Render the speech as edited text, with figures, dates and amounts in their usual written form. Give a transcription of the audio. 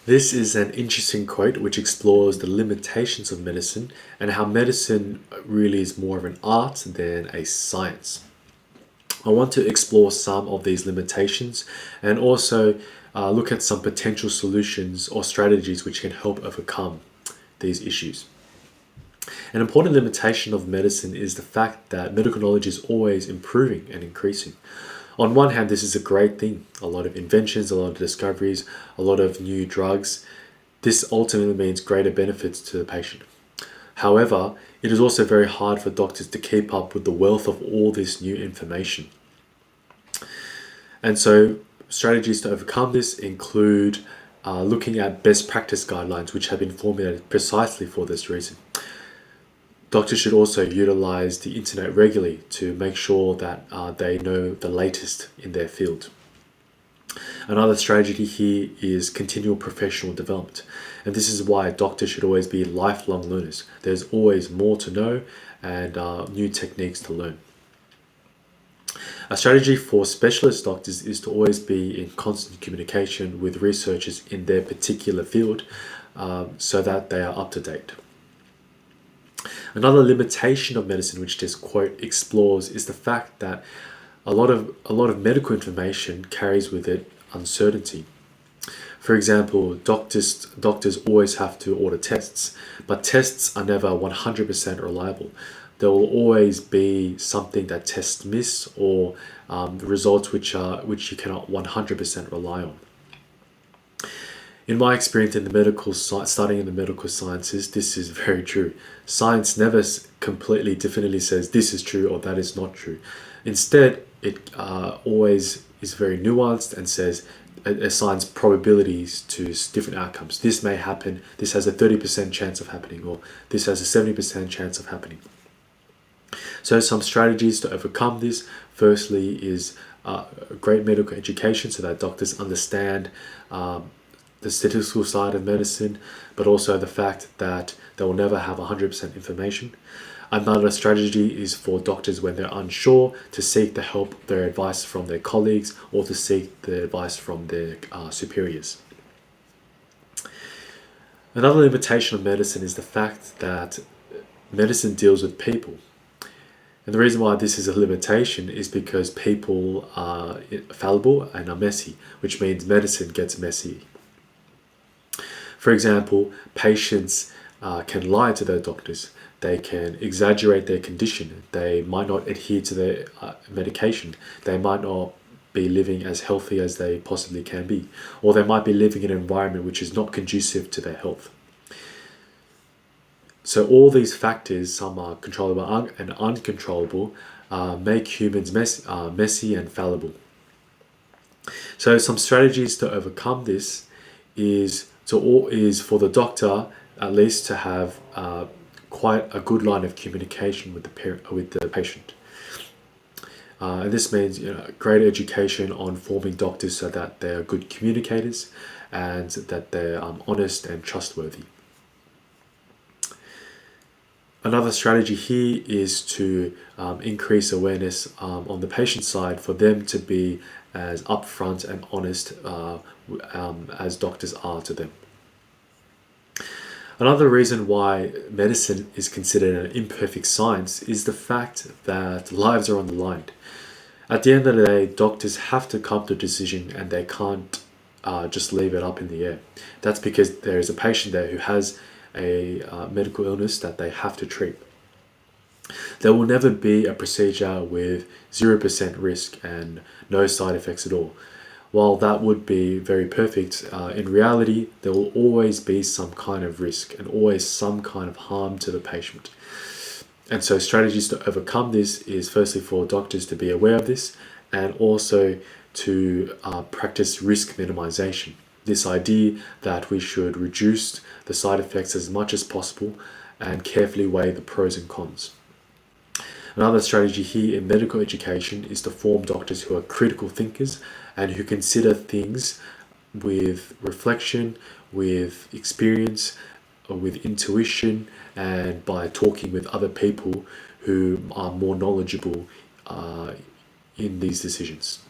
This is an interesting quote which explores the limitations of medicine and how medicine really is more of an art than a science. I want to explore some of these limitations and also look at some potential solutions or strategies which can help overcome these issues. An important limitation of medicine is the fact that medical knowledge is always improving and increasing. On one hand, this is a great thing. A lot of inventions, a lot of discoveries, a lot of new drugs. This ultimately means greater benefits to the patient. However, it is also very hard for doctors to keep up with the wealth of all this new information. And so, strategies to overcome this include looking at best practice guidelines, which have been formulated precisely for this reason. Doctors should also utilize the internet regularly to make sure that they know the latest in their field. Another strategy here is continual professional development. And this is why doctors should always be lifelong learners. There's always more to know and new techniques to learn. A strategy for specialist doctors is to always be in constant communication with researchers in their particular field so that they are up to date. Another limitation of medicine, which this quote explores, is the fact that a lot of medical information carries with it uncertainty. For example, doctors always have to order tests, but tests are never 100% reliable. There will always be something that tests miss or results which you cannot 100% rely on. In my experience in the studying in the medical sciences, this is very true. Science never completely definitively says this is true or that is not true. Instead, it always is very nuanced and says assigns probabilities to different outcomes. This may happen. This has a 30% chance of happening, or this has a 70% chance of happening. So some strategies to overcome this. Firstly, is a great medical education so that doctors understand the statistical side of medicine, but also the fact that they will never have 100% information. Another strategy is for doctors when they're unsure to seek the help, their advice from their colleagues, or to seek the advice from their superiors. Another limitation of medicine is the fact that medicine deals with people. And the reason why this is a limitation is because people are fallible and are messy, which means medicine gets messy. For example, patients can lie to their doctors. They can exaggerate their condition. They might not adhere to their medication. They might not be living as healthy as they possibly can be. Or they might be living in an environment which is not conducive to their health. So all these factors, some are controllable and uncontrollable, make humans messy and fallible. So some strategies to overcome this is for the doctor at least to have quite a good line of communication with the patient. And this means greater education on forming doctors so that they are good communicators and that they're honest and trustworthy. Another strategy here is to increase awareness on the patient side for them to be as upfront and honest as doctors are to them. Another reason why medicine is considered an imperfect science is the fact that lives are on the line. At the end of the day, doctors have to come to a decision and they can't just leave it up in the air. That's because there is a patient there who has a medical illness that they have to treat. There will never be a procedure with 0% risk and no side effects at all. While that would be very perfect, in reality, there will always be some kind of risk and always some kind of harm to the patient. And so strategies to overcome this is firstly for doctors to be aware of this and also to practice risk minimization. This idea that we should reduce the side effects as much as possible and carefully weigh the pros and cons. Another strategy here in medical education is to form doctors who are critical thinkers and who consider things with reflection, with experience, with intuition, and by talking with other people who are more knowledgeable in these decisions.